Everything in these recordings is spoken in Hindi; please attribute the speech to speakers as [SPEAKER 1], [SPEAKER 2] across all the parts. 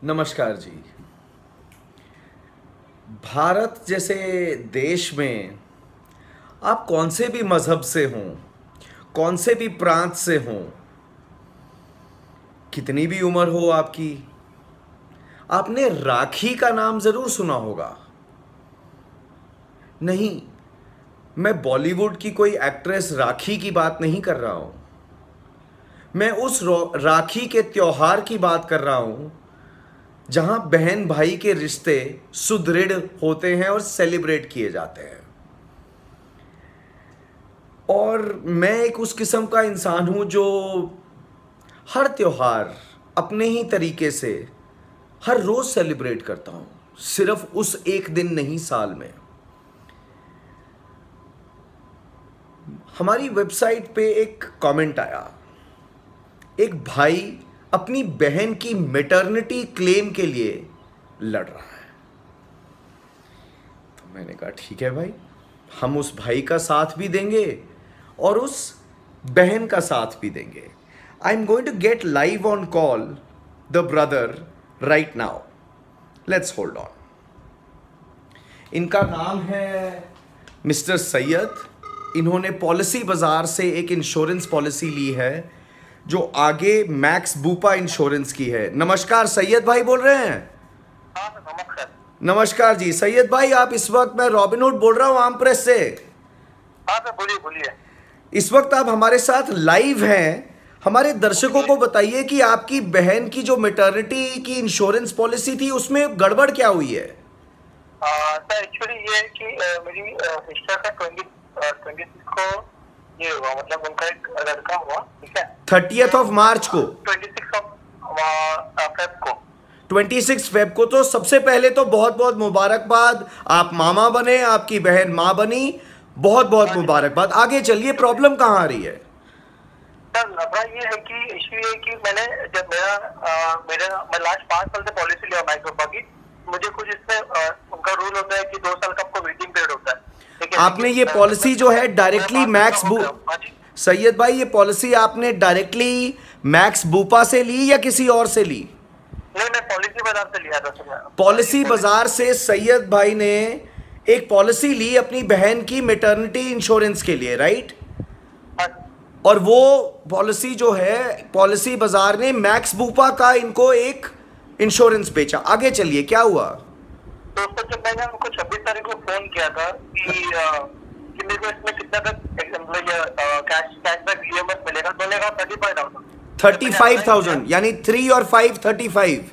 [SPEAKER 1] नमस्कार जी। भारत जैसे देश में आप कौन से भी मज़हब से हों, कौन से भी प्रांत से हों, कितनी भी उम्र हो आपकी, आपने राखी का नाम ज़रूर सुना होगा। नहीं, मैं बॉलीवुड की कोई एक्ट्रेस राखी की बात नहीं कर रहा हूँ। मैं उस राखी के त्योहार की बात कर रहा हूँ जहाँ बहन भाई के रिश्ते सुदृढ़ होते हैं और सेलिब्रेट किए जाते हैं। और मैं एक उस किस्म का इंसान हूँ जो हर त्योहार अपने ही तरीके से हर रोज़ सेलिब्रेट करता हूँ, सिर्फ उस एक दिन नहीं, साल में। हमारी वेबसाइट पे एक कमेंट आया, एक भाई अपनी बहन की मैटरनिटी क्लेम के लिए लड़ रहा है। तो मैंने कहा ठीक है भाई, हम उस भाई का साथ भी देंगे और उस बहन का साथ भी देंगे। I am going to get live on call the brother right now. Let's hold on. इनका नाम है मिस्टर सैयद। इन्होंने पॉलिसी बाजार से एक इंश्योरेंस पॉलिसी ली है जो आगे मैक्स बूपा इंश्योरेंस की है। नमस्कार, सैयद भाई बोल रहे हैं?
[SPEAKER 2] हाँ सर, नमस्कार।
[SPEAKER 1] नमस्कार जी। सैयद भाई, आप इस वक्त, मैं रॉबिनहुड बोल रहा हूँ आम प्रेस से।
[SPEAKER 2] हाँ सर, बोलिए बोलिए।
[SPEAKER 1] इस वक्त आप हमारे साथ लाइव हैं। हमारे दर्शकों को बताइए कि आपकी बहन की जो मैटरनिटी की इंश्योरेंस पॉलिसी थी उसमें गड़बड़ क्या हुई है?
[SPEAKER 2] सर एक्चुअली ये है कि मेरी सिस्टर का 26 को ये हुआ, मतलब उनका एक लड़का हुआ, ठीक है।
[SPEAKER 1] 30th ऑफ मार्च को,
[SPEAKER 2] 26 फेब को।
[SPEAKER 1] 26 फेब को। तो सबसे पहले तो बहुत बहुत मुबारकबाद, आप मामा बने, आपकी बहन माँ बनी, बहुत बहुत मुबारकबाद। आगे चलिए, प्रॉब्लम कहाँ आ रही है?
[SPEAKER 2] सर लफड़ा ये है कि इश्यू ये है कि मैंने जब मैं लास्ट 5 साल से पॉलिसी लिया माइक्रोफा की, मुझे कुछ इसमें उनका रूल होता है कि 2 साल का आपको वेटिंग पीरियड होता है, ठीक है।
[SPEAKER 1] आपने ये पॉलिसी जो है डायरेक्टली मैक्स सैयद भाई, ये पॉलिसी आपने डायरेक्टली मैक्स बूपा से ली या किसी और से ली?
[SPEAKER 2] नहीं, मैं पॉलिसी बाजार से लिया था सर।
[SPEAKER 1] पॉलिसी बाजार से सैयद भाई ने एक पॉलिसी ली अपनी बहन की मैटरनिटी इंश्योरेंस के लिए, राइट? और वो पॉलिसी जो है, पॉलिसी बाजार ने मैक्स बूपा का इनको एक इंश्योरेंस बेचा। आगे चलिए, क्या हुआ?
[SPEAKER 2] तो उसको जब मैंने उनको 26 तारीख को फोन किया था कि मेरे को इसमें कितना तक कैशबैक ईएमएस मिलेगा, तो मैंने कहा 35,000।
[SPEAKER 1] 35,000 यानी 3 और 5 35।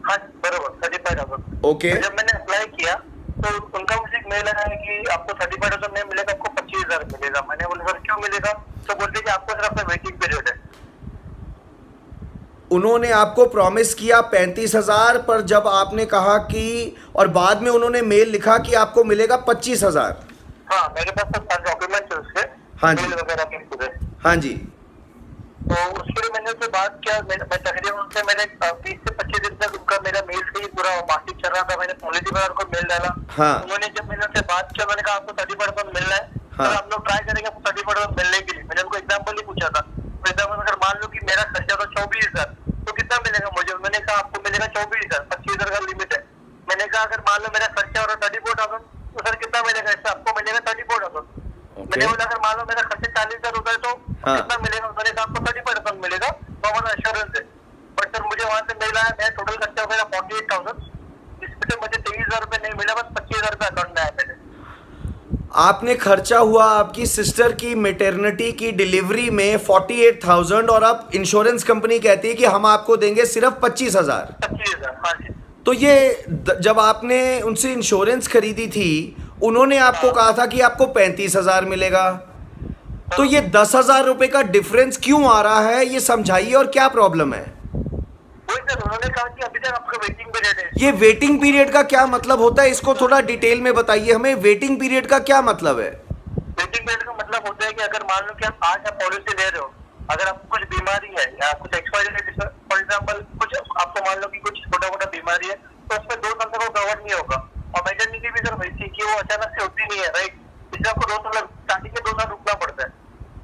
[SPEAKER 2] हाँ बरोबर, 35,000।
[SPEAKER 1] ओके।
[SPEAKER 2] जब मैंने अप्लाई किया तो उनका मुझे एक मेल आया कि आपको 35,000 नहीं मिलेगा, आपको 25,000 मिलेगा। मैंने बोला सर क्यों मिलेगा? तो बोलते कि आपको सिर्फ अपना वेटिंग पीरियड है।
[SPEAKER 1] उन्होंने आपको प्रॉमिस किया 35,000, पर जब आपने कहा कि, और बाद में उन्होंने मेल लिखा कि आपको मिलेगा 25,000।
[SPEAKER 2] हाँ, मेरे पास सब सारे डॉक्यूमेंट है उसके।
[SPEAKER 1] हाँ जी,
[SPEAKER 2] मेल वगैरह के पूरे।
[SPEAKER 1] हाँ जी।
[SPEAKER 2] तो उसके लिए मैंने उससे बात किया। मैं तकरीबन उनसे मैंने 20 से 25 दिन तक उनका मेरा मेल से ही पूरा बातचीत चल रहा था। मैंने पॉलिसी बाजार को मेल डाला।
[SPEAKER 1] हाँ।
[SPEAKER 2] उन्होंने जब मैंने उनसे बात किया, मैंने कहा आपको 30% मिलना है।
[SPEAKER 1] हाँ।
[SPEAKER 2] तो हम लोग ट्राई करेंगे आपको 30% मिलने के लिए। मैंने उनको एग्जाम्पल ही पूछा था। तो एग्जाम्पल अगर मान लो कि मेरा खर्चा था 24,000, तो कितना मिलेगा मुझे? मैंने कहा आपको मिलेगा 24,000, 25,000 का लिमिट है। मैंने कहा अगर मान लो मेरा खर्चा हो रहा 34,000, तो सर कितना मिलेगा? इससे आपको मिलेगा 34,000। मैंने बोला अगर मान लो मेरा खर्चा 40,000 होता है तो कितना मिलेगा? मैंने कहा आपको 30% मिलेगा, तो हमारा एश्योरेंस है। बट सर मुझे वहां से मेल आया, मेरा टोटल खर्चा हो गया 48,000, इसमें से मुझे 23,000 रुपये नहीं मिला, बस 25,000 रुपये अकाउंट में आया मेरे।
[SPEAKER 1] आपने खर्चा हुआ आपकी सिस्टर की मैटरनिटी की डिलीवरी में 48,000, और अब इंश्योरेंस कंपनी कहती है कि हम आपको देंगे सिर्फ 25,000।
[SPEAKER 2] 25,000, हाँ जी।
[SPEAKER 1] तो ये जब आपने उनसे इंश्योरेंस खरीदी थी, उन्होंने आपको कहा था कि आपको 35,000 मिलेगा। तो ये 10,000 रुपए का डिफरेंस क्यों आ रहा है, ये समझाइए, और क्या प्रॉब्लम है?
[SPEAKER 2] वही सर, उन्होंने कहा कि अभी तक आपका वेटिंग पीरियड है।
[SPEAKER 1] ये वेटिंग पीरियड का क्या मतलब होता है, इसको थोड़ा डिटेल में बताइए हमें। वेटिंग पीरियड का क्या मतलब है?
[SPEAKER 2] वेटिंग पीरियड का मतलब होता है कि अगर मान लो कि आप आज आप पॉलिसी ले रहे हो, अगर आपको कुछ बीमारी है या कुछ एक्सपायरी, फॉर एग्जाम्पल कुछ आपको मान लो कि कुछ छोटा मोटा बीमारी है, तो उसमें 2 साल तक वो कवर नहीं होगा। और मैटरनिटी भी सर वैसी कि वो अचानक से होती नहीं है, राइट? इसलिए आपको 2 साल, स्टार्टिंग के 2 साल रुकना पड़ता है।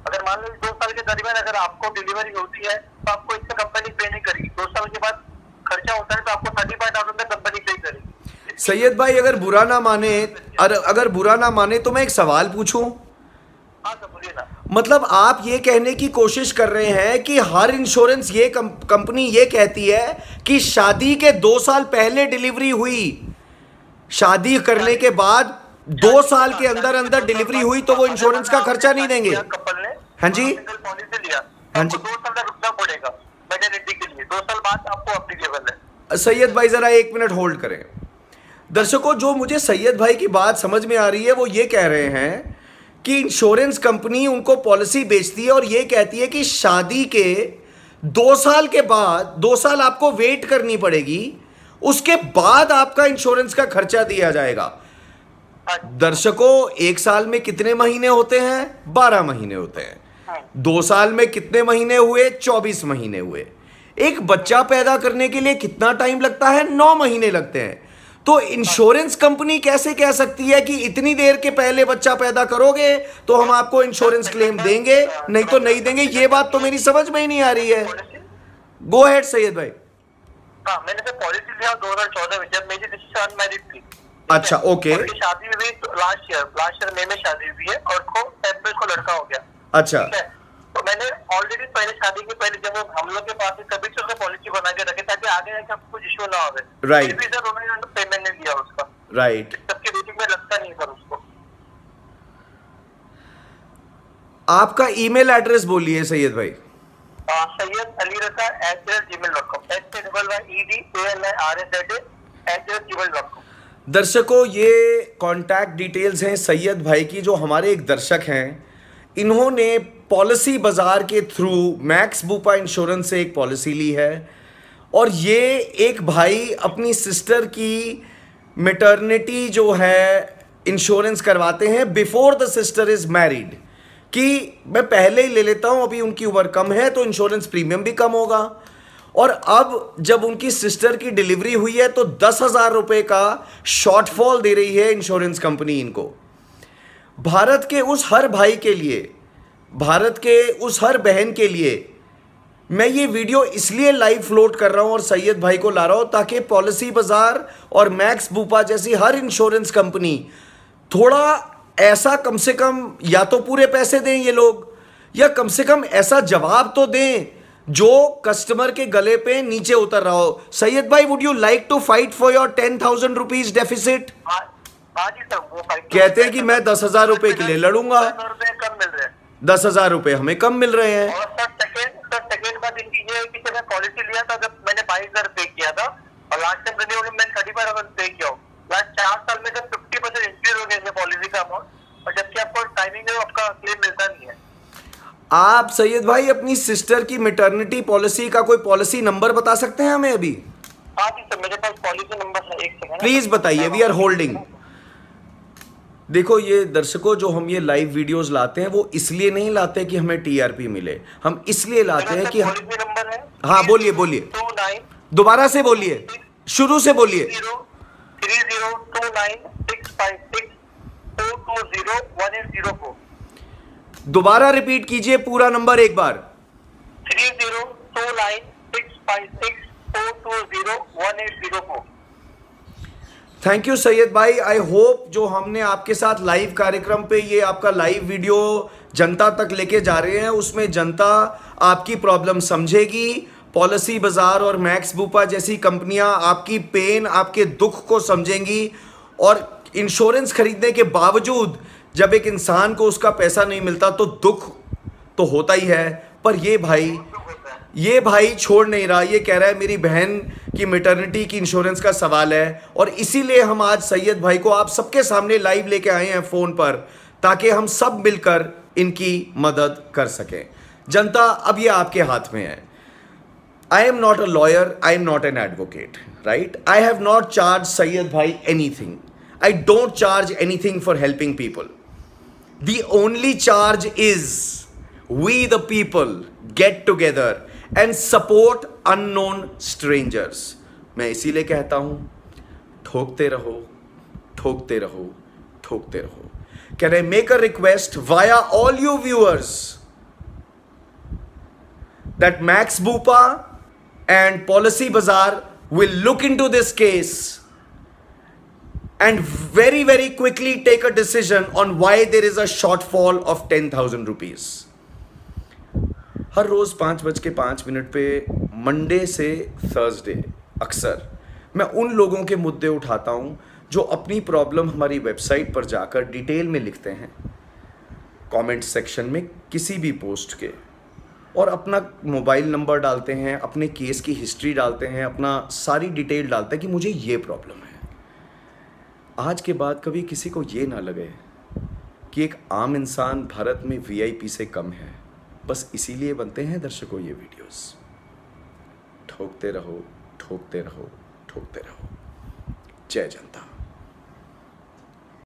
[SPEAKER 2] अगर मान लो 2 साल के दरमियान अगर आपको डिलीवरी होती है तो आपको इससे कंपनी पे नहीं करेगी। 2 साल के बाद खर्चा होता है तो आपको
[SPEAKER 1] सैयद भाई अगर बुरा ना माने, अगर बुरा ना माने तो मैं एक सवाल पूछूं?
[SPEAKER 2] हाँ सर बोलिए ना।
[SPEAKER 1] मतलब आप ये कहने की कोशिश कर रहे हैं कि हर इंश्योरेंस ये कंपनी ये कहती है कि शादी के 2 साल पहले डिलीवरी हुई, शादी करने के बाद 2 साल के अंदर अंदर डिलीवरी हुई तो वो इंश्योरेंस का खर्चा नहीं देंगे?
[SPEAKER 2] कपल ने
[SPEAKER 1] हाँ जी,
[SPEAKER 2] पॉलिसी लिया,
[SPEAKER 1] हाँ जी।
[SPEAKER 2] 2 साल तक रुकना पड़ेगा मैटरनिटी के लिए, 2 साल बाद आपको अप्लीकेबल है।
[SPEAKER 1] सैयद भाई जरा 1 मिनट होल्ड करें। दर्शकों, जो मुझे सैयद भाई की बात समझ में आ रही है वो ये कह रहे हैं कि इंश्योरेंस कंपनी उनको पॉलिसी बेचती है और ये कहती है कि शादी के 2 साल के बाद, 2 साल आपको वेट करनी पड़ेगी, उसके बाद आपका इंश्योरेंस का खर्चा दिया जाएगा। दर्शकों, 1 साल में कितने महीने होते हैं? 12 महीने होते हैं। 2 साल में कितने महीने हुए? 24 महीने हुए। एक बच्चा पैदा करने के लिए कितना टाइम लगता है? 9 महीने लगते हैं। तो इंश्योरेंस कंपनी कैसे कह सकती है कि इतनी देर के पहले बच्चा पैदा करोगे तो हम आपको इंश्योरेंस क्लेम देंगे, नहीं तो नहीं देंगे? ये बात तो मेरी समझ में ही नहीं आ रही है। गो अहेड सैयद भाई।
[SPEAKER 2] हाँ, मैंने तो पॉलिसी लिया 2014 में, जब मेरी सिस्टर अनमैरिड थी।
[SPEAKER 1] अच्छा, ओके।
[SPEAKER 2] उनकी शादी हुई तो लास्ट ईयर मई में शादी हुई है और को फेब में उसको लड़का हो गया।
[SPEAKER 1] अच्छा,
[SPEAKER 2] ठीक है, तो मैंने ऑलरेडी पहले शादी के पहले जब वो हम लोग के पास तभी से उसका पॉलिसी बना के रखे ताकि आगे जाके आपको कुछ इश्यू ना हो।
[SPEAKER 1] Right.
[SPEAKER 2] फिर सर उन्होंने पेमेंट नहीं दिया उसका।
[SPEAKER 1] राइट।
[SPEAKER 2] सबके रेटिंग में लगता नहीं सर उसको।
[SPEAKER 1] आपका ईमेल एड्रेस बोलिए सैयद भाई।
[SPEAKER 2] सैयद अली रजा @gmail.com SAYEDALIRAZA@gmail.com।
[SPEAKER 1] दर्शकों, ये कॉन्टैक्ट डिटेल्स हैं सैयद भाई की, जो हमारे एक दर्शक हैं। इन्होंने पॉलिसी बाजार के थ्रू मैक्स बूपा इंश्योरेंस से एक पॉलिसी ली है और ये एक भाई अपनी सिस्टर की मैटरनिटी जो है इंश्योरेंस करवाते हैं before the sister is married, कि मैं पहले ही ले लेता हूं, अभी उनकी उम्र कम है तो इंश्योरेंस प्रीमियम भी कम होगा। और अब जब उनकी सिस्टर की डिलीवरी हुई है तो 10,000 रुपये का शॉर्टफॉल दे रही है इंश्योरेंस कंपनी इनको। भारत के उस हर भाई के लिए, भारत के उस हर बहन के लिए मैं ये वीडियो इसलिए लाइव फ्लोट कर रहा हूं और सैयद भाई को ला रहा हूं ताकि पॉलिसी बाजार और मैक्स बूपा जैसी हर इंश्योरेंस कंपनी थोड़ा ऐसा कम से कम या तो पूरे पैसे दें ये लोग, या कम से कम ऐसा जवाब तो दें जो कस्टमर के गले पे नीचे उतर रहा हो। सैयद भाई, would you like to fight for your 10,000 rupees deficit? कहते हैं कि मैं 10,000 रुपए के लिए लड़ूंगा।
[SPEAKER 2] 10,000 रुपए कम मिल रहे हैं,
[SPEAKER 1] 10,000 रुपए हमें कम मिल रहे हैं।
[SPEAKER 2] और सेकंड बात इनकी ये है कि जब मैं पॉलिसी लिया था, जब मैंने 22,000 पे किया था और लास्ट टाइम रिन्यूअल में मैंने 35,000 पे किया हूँ। लास्ट 4 साल में जब 50% इंक्रीज हो गया पॉलिसी का अमाउंट, और जबकि आपको टाइमिंग में आपका क्लेम मिलता नहीं है।
[SPEAKER 1] आप सैयद भाई अपनी सिस्टर की मैटरनिटी पॉलिसी का कोई पॉलिसी नंबर बता सकते हैं हमें अभी?
[SPEAKER 2] हाँ जी सर, मेरे पास पॉलिसी नंबर है, एक सेकंड
[SPEAKER 1] प्लीज बताइए, वी आर होल्डिंग। देखो ये दर्शकों, जो हम ये लाइव वीडियोस लाते हैं वो इसलिए नहीं लाते कि हमें टीआरपी मिले, हम इसलिए लाते हैं कि
[SPEAKER 2] पॉलिसी नंबर है।
[SPEAKER 1] हाँ बोलिए बोलिए,
[SPEAKER 2] 29
[SPEAKER 1] दोबारा से बोलिए, शुरू से बोलिए।
[SPEAKER 2] 30296564201804।
[SPEAKER 1] दोबारा रिपीट कीजिए पूरा नंबर एक बार।
[SPEAKER 2] 30296564201804।
[SPEAKER 1] थैंक यू सैयद भाई। आई होप जो हमने आपके साथ लाइव कार्यक्रम पे ये आपका लाइव वीडियो जनता तक लेके जा रहे हैं उसमें जनता आपकी प्रॉब्लम समझेगी। पॉलिसी बाजार और मैक्स बूपा जैसी कंपनियां आपकी पेन, आपके दुख को समझेंगी और इंश्योरेंस खरीदने के बावजूद जब एक इंसान को उसका पैसा नहीं मिलता तो दुख तो होता ही है। पर ये भाई छोड़ नहीं रहा, ये कह रहा है मेरी बहन की मैटरनिटी की इंश्योरेंस का सवाल है और इसीलिए हम आज सैयद भाई को आप सबके सामने लाइव लेके आए हैं फ़ोन पर, ताकि हम सब मिलकर इनकी मदद कर सकें। जनता, अब ये आपके हाथ में है। I am not a lawyer, I am not an advocate, right? I have not charge Syed भाई anything. I don't charge anything for helping people. The only charge is we the people get together and support unknown strangers. मैं इसीलिए कहता हूं, ठोकते रहो, ठोकते रहो, ठोकते रहो। Can I make a request via all you viewers that Max Boopa and Policy Bazaar will look into this case and very, very quickly take a decision on why there is a shortfall of 10,000 rupees. हर रोज 5:05 पे मंडे से थर्सडे अक्सर मैं उन लोगों के मुद्दे उठाता हूं जो अपनी प्रॉब्लम हमारी वेबसाइट पर जाकर डिटेल में लिखते हैं, कमेंट सेक्शन में किसी भी पोस्ट के, और अपना मोबाइल नंबर डालते हैं, अपने केस की हिस्ट्री डालते हैं, अपना सारी डिटेल डालते हैं कि मुझे ये प्रॉब्लम है। आज के बाद कभी किसी को ये ना लगे कि एक आम इंसान भारत में वीआईपी से कम है। बस इसीलिए बनते हैं दर्शकों ये वीडियोस। ठोकते रहो, ठोकते रहो, ठोकते रहो। जय जनता।